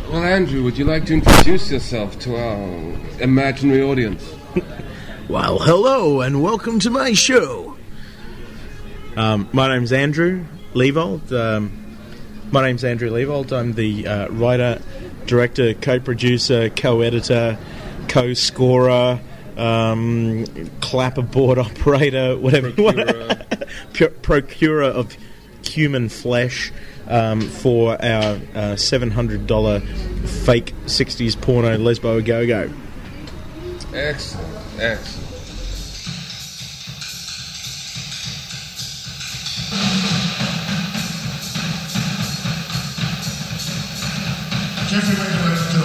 Well, Andrew, would you like to introduce yourself to our imaginary audience? Well, hello and welcome to my show. My name's Andrew Leavold. I'm the writer, director, co-producer, co-editor, co-scorer, clapperboard operator, whatever you want. Procurer of human flesh for our $700 fake 60s porno Lesbo-A-Go-Go. Excellent, excellent. Jeffrey, what do you like to do?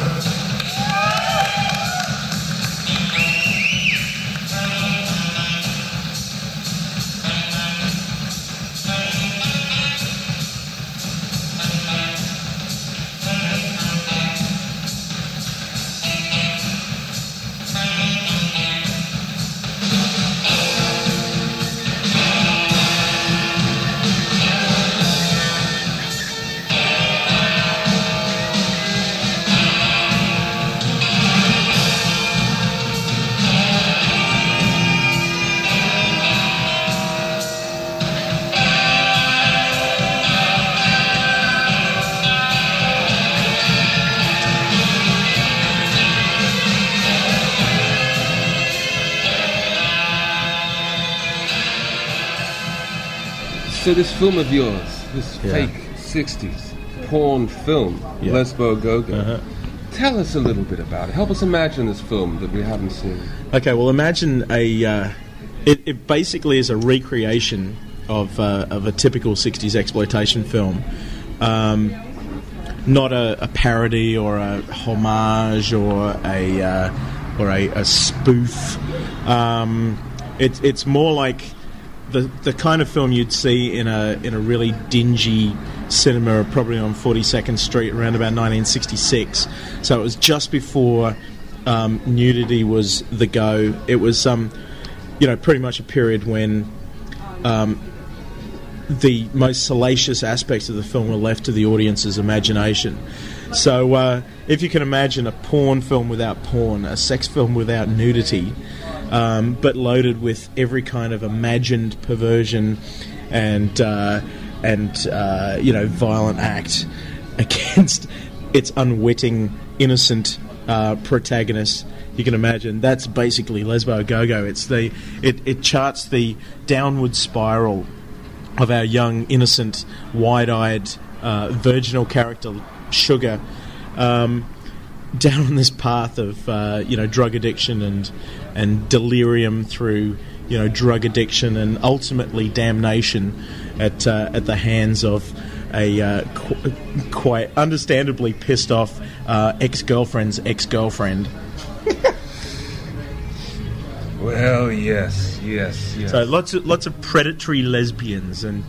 So this film of yours, this fake 60s porn film, Lesbo-A-Go-Go, tell us a little bit about it. Help us imagine this film that we haven't seen. Okay, well, imagine it basically is a recreation of a typical 60s exploitation film. Not a parody or a homage or a spoof. It's more like the kind of film you'd see in a really dingy cinema, probably on 42nd Street around about 1966. So it was just before nudity was the go. It was pretty much a period when the most salacious aspects of the film were left to the audience's imagination. So if you can imagine a porn film without porn, a sex film without nudity, but loaded with every kind of imagined perversion and violent act against its unwitting, innocent protagonist. You can imagine that's basically Lesbo-A-Go-Go. It charts the downward spiral of our young, innocent, wide-eyed, virginal character Sugar down on this path of drug addiction and delirium through drug addiction and ultimately damnation at the hands of a quite understandably pissed off ex-girlfriend's ex-girlfriend. Well, yes. So lots of predatory lesbians and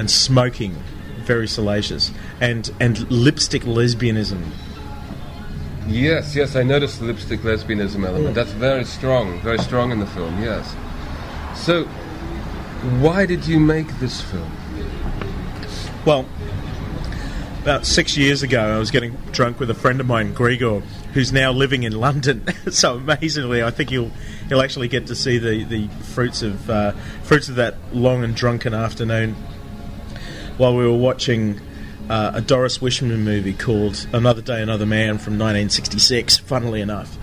smoking, very salacious, and lipstick lesbianism. Yes, I noticed the lipstick lesbianism element. That's very strong in the film, yes. So, why did you make this film? Well, about 6 years ago, I was getting drunk with a friend of mine, Gregor, who's now living in London. So amazingly, I think he'll actually get to see the fruits of that long and drunken afternoon while we were watching a Doris Wishman movie called Another Day, Another Man from 1966, funnily enough.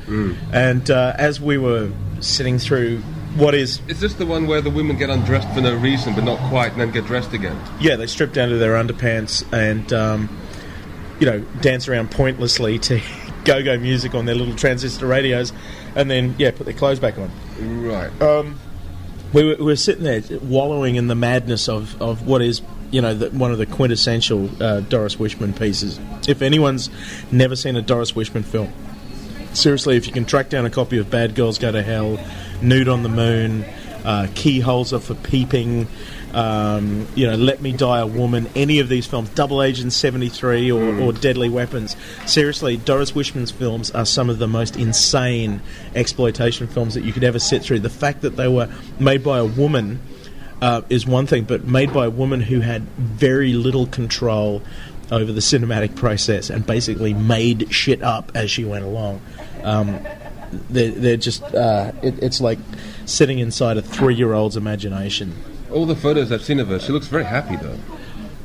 And as we were sitting through what is... Is this the one where the women get undressed for no reason, but not quite, and then get dressed again? Yeah, they strip down to their underpants and, dance around pointlessly to go-go music on their little transistor radios, and then, put their clothes back on. Right. We were sitting there wallowing in the madness of what is... one of the quintessential Doris Wishman pieces. If anyone's never seen a Doris Wishman film, seriously, if you can track down a copy of Bad Girls Go to Hell, Nude on the Moon, Keyholes Are for Peeping, Let Me Die a Woman, any of these films, Double Agent 73 or Deadly Weapons, seriously, Doris Wishman's films are some of the most insane exploitation films that you could ever sit through. The fact that they were made by a woman is one thing, but made by a woman who had very little control over the cinematic process and basically made shit up as she went along. They're just... it's like sitting inside a 3-year-old's imagination. All the photos I've seen of her, she looks very happy, though.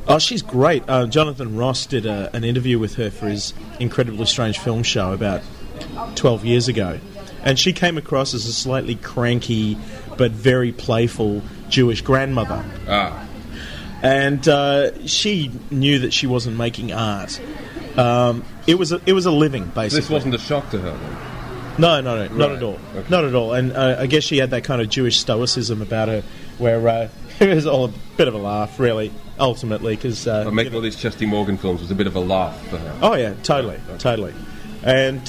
Oh, she's great. Jonathan Ross did an interview with her for his Incredibly Strange Film show about 12 years ago. And she came across as a slightly cranky but very playful Jewish grandmother. Ah. And she knew that she wasn't making art. It was a living, basically. This wasn't a shock to her, then? No, not at all. Okay. Not at all. And I guess she had that kind of Jewish stoicism about her, where it was all a bit of a laugh, really, ultimately. Because making all these Chesty Morgan films was a bit of a laugh for her. Oh yeah, totally. And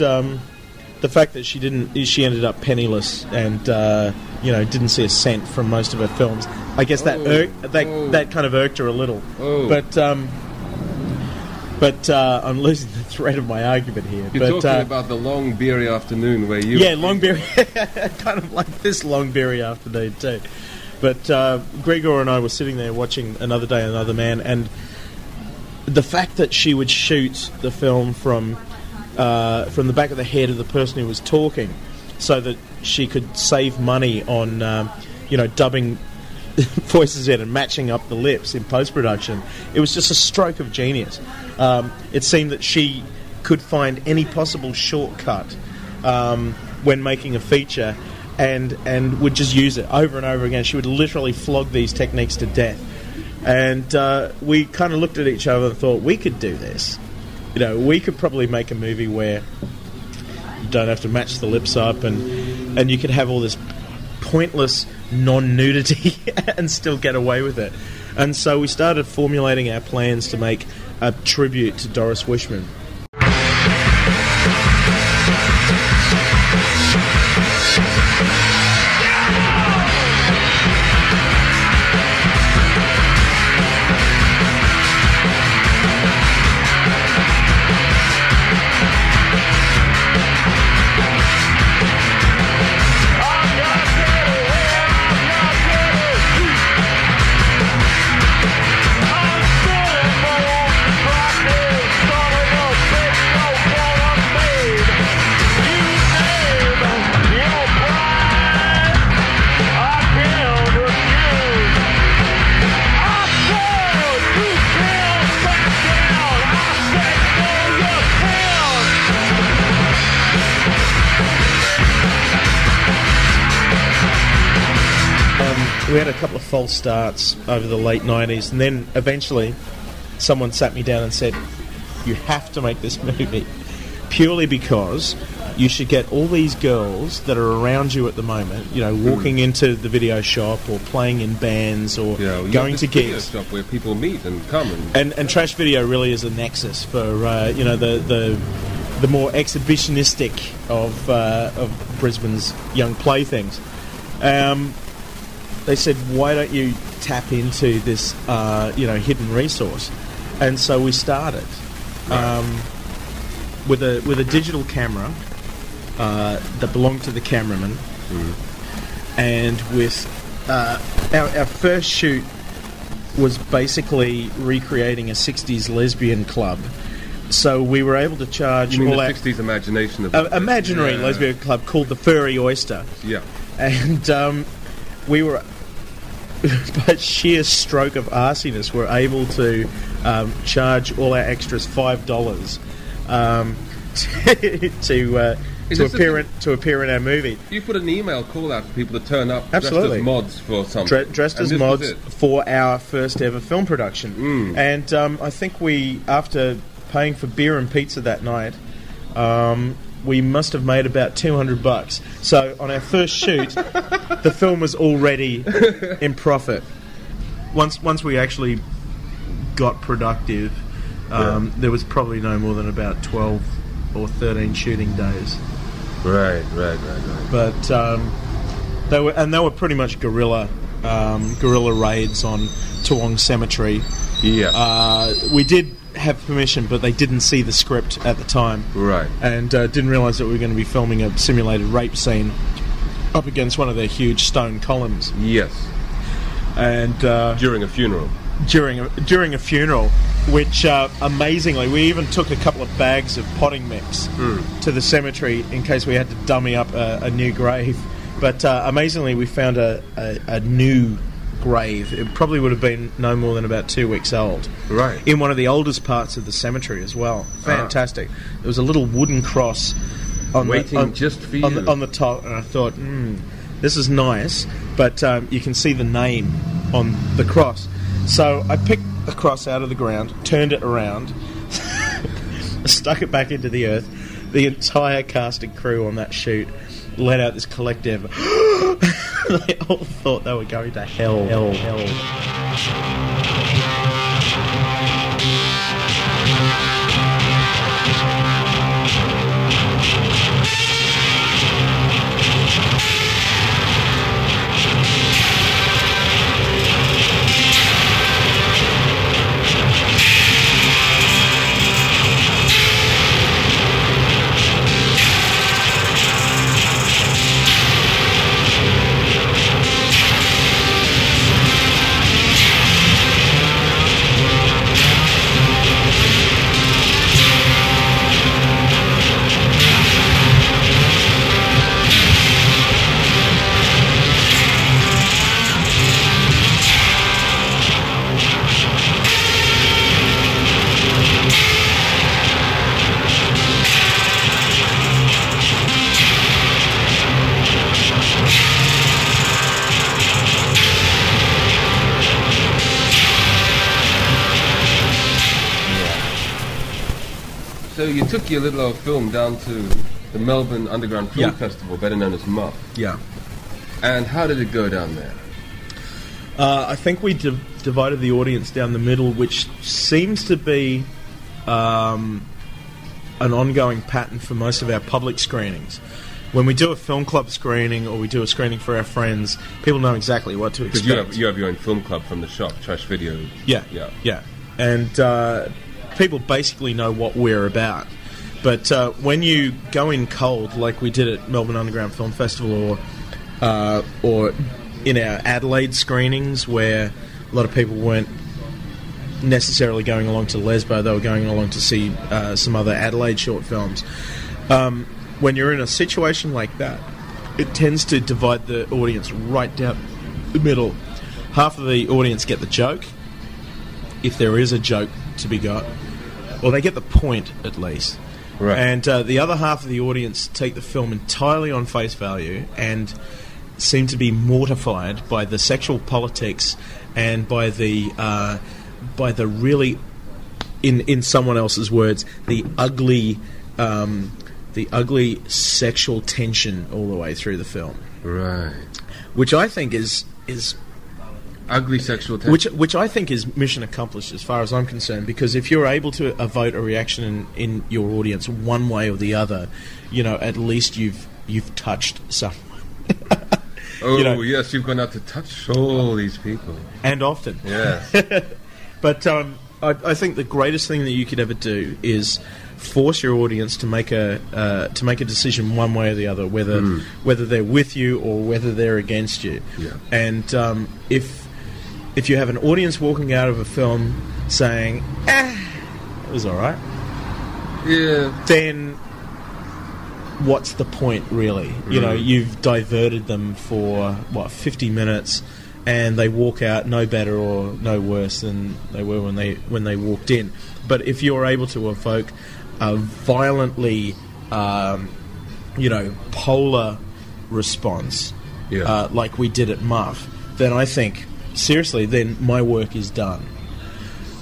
the fact that she ended up penniless and didn't see a cent from most of her films. I guess that kind of irked her a little. Oh. But I'm losing the thread of my argument here. You're talking about the long beery afternoon where you... Yeah, long beery... kind of like this long beery afternoon too. But Gregor and I were sitting there watching Another Day, Another Man, and the fact that she would shoot the film from the back of the head of the person who was talking so that she could save money on, dubbing voices in and matching up the lips in post-production. It was just a stroke of genius. It seemed that she could find any possible shortcut when making a feature and would just use it over and over again. She would literally flog these techniques to death. And we kind of looked at each other and thought, we could do this. We could probably make a movie where you don't have to match the lips up and you could have all this pointless non-nudity and still get away with it. And so we started formulating our plans to make a tribute to Doris Wishman. We had a couple of false starts over the late 90s, and then eventually someone sat me down and said, you have to make this movie, purely because you should get all these girls that are around you at the moment, walking into the video shop or playing in bands or going to gigs. Video shop where people meet and come. And Trash Video really is a nexus for, the more exhibitionistic of Brisbane's young playthings. They said, why don't you tap into this, hidden resource? And so we started with a digital camera that belonged to the cameraman, and with our first shoot was basically recreating a 60s lesbian club. So we were able to charge... You mean the 60s imagination of imaginary lesbian club called the Furry Oyster. Yeah. And we were... by sheer stroke of arsiness, we're able to charge all our extras $5 to appear in our movie. You put an email call out for people to turn up Absolutely. Dressed as mods for something. Dressed as mods for our first ever film production. And I think we, after paying for beer and pizza that night, we must have made about $200. So on our first shoot, the film was already in profit. Once we actually got productive, there was probably no more than about 12 or 13 shooting days. Right. But they were pretty much guerrilla raids on Toowong Cemetery. Yeah. We did have permission, but they didn't see the script at the time. Right. And didn't realise that we were going to be filming a simulated rape scene up against one of their huge stone columns. Yes. and during a funeral. During a funeral, which amazingly, we even took a couple of bags of potting mix to the cemetery in case we had to dummy up a new grave. But amazingly, we found a new grave. It probably would have been no more than about 2 weeks old. Right. In one of the oldest parts of the cemetery as well. Fantastic. There was a little wooden cross just for you. On the top, and I thought, this is nice, but you can see the name on the cross. So I picked the cross out of the ground, turned it around, stuck it back into the earth. The entire cast and crew on that shoot let out this collective. They all thought they were going to hell. So you took your little old film down to the Melbourne Underground Film Festival, better known as MUF. Yeah. And how did it go down there? I think we divided the audience down the middle, which seems to be an ongoing pattern for most of our public screenings. When we do a film club screening or we do a screening for our friends, people know exactly what to expect. Because you have your own film club from the shop, Trash Video. Yeah. And people basically know what we're about. But when you go in cold, like we did at Melbourne Underground Film Festival, or in our Adelaide screenings, where a lot of people weren't necessarily going along to Lesbo, they were going along to see some other Adelaide short films. When you're in a situation like that, it tends to divide the audience right down the middle. Half of the audience get the joke, if there is a joke to be got, or they get the point at least. Right. And the other half of the audience take the film entirely on face value and seem to be mortified by the sexual politics and by the really, in someone else's words, the ugly sexual tension all the way through the film. Right. Which I think is ugly sexual tension. Which I think is mission accomplished as far as I'm concerned, because if you're able to evoke a reaction in your audience one way or the other, at least you've touched someone. Yes, you've gone out to touch all these people. And often. Yes. But I think the greatest thing that you could ever do is force your audience to make a decision one way or the other, whether they're with you or whether they're against you. Yeah. And if you have an audience walking out of a film saying, it was all right, then what's the point, really? You've diverted them for 50 minutes, and they walk out no better or no worse than they were when they walked in. But if you're able to evoke a violently polar response, like we did at MUF, then I think seriously, then my work is done.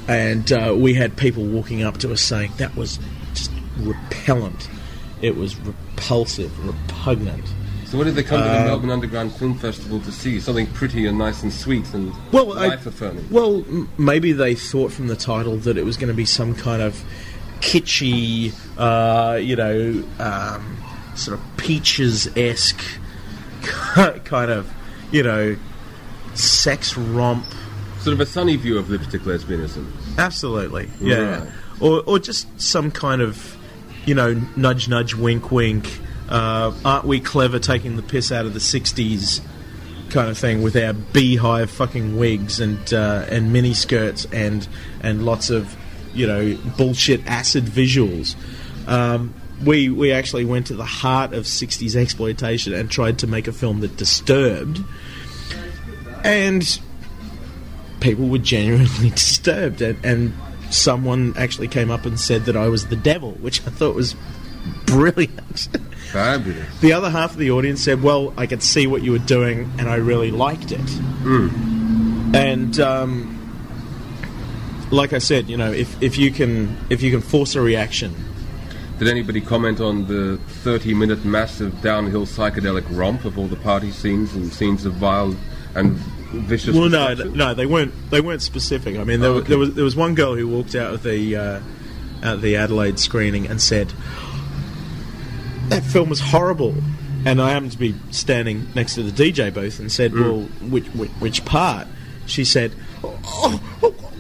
And we had people walking up to us saying that was just repellent. It was repulsive, repugnant. So what did they come to the Melbourne Underground Film Festival to see? Something pretty and nice and sweet and life-affirming? Well, maybe they thought from the title that it was going to be some kind of kitschy, sort of Peaches-esque kind of, sex romp. Sort of a sunny view of lipstick lesbianism. Absolutely, yeah. Right. Or just some kind of, nudge, nudge, wink, wink. Aren't we clever taking the piss out of the 60s kind of thing, with our beehive fucking wigs and mini skirts and lots of, you know, bullshit acid visuals. We actually went to the heart of 60s exploitation and tried to make a film that disturbed, and people were genuinely disturbed, and someone actually came up and said that I was the devil, which I thought was brilliant. Fabulous. The other half of the audience said, well, I could see what you were doing and I really liked it. And like I said, you know, if you can force a reaction. Did anybody comment on the 30-minute massive downhill psychedelic romp of all the party scenes and scenes of vile and vicious? Well, no, they weren't specific. I mean, there was one girl who walked out of the Adelaide screening and said, that film was horrible. And I happened to be standing next to the DJ booth and said, well, which part? She said, oh,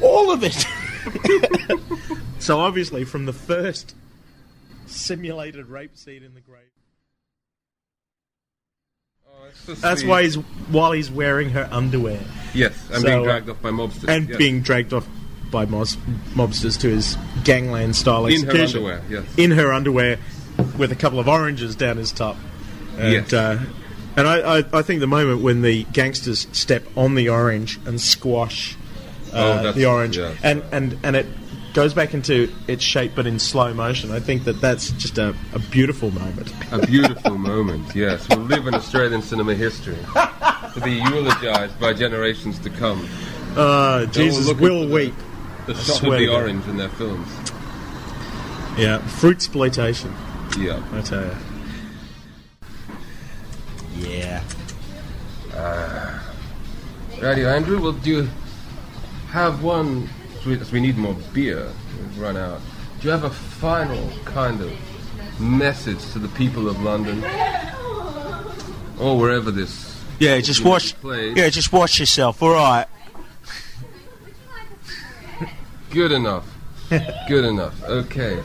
all of it. So obviously from the first simulated rape scene in the grave. That's why while he's wearing her underwear. Yes, and being dragged off by mobsters. And being dragged off by mobsters to his gangland-style execution. In her underwear, yes. In her underwear, with a couple of oranges down his top. And, yes. And I think the moment when the gangsters step on the orange and squash the orange, yes. and it goes back into its shape but in slow motion, I think that's just a beautiful moment. A beautiful moment, yes. Will live in Australian cinema history to be eulogised by generations to come. Jesus will weep. The shot of the orange in their films. Yeah, fruitsploitation. Yeah. I tell you. Yeah. Righty, Andrew, well, do you have one... We need more beer. We've run out. Do you have a final kind of message to the people of London, or wherever this? Yeah, just wash. Yeah, just wash yourself. All right. Good enough. Good enough. Okay.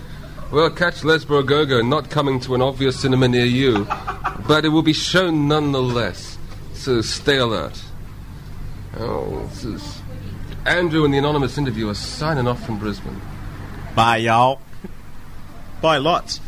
Well, catch Lesbo-A-Go-Go not coming to an obvious cinema near you, but it will be shown nonetheless. So stay alert. Oh, this is Andrew and the anonymous interviewer signing off from Brisbane. Bye, y'all. Bye, lots.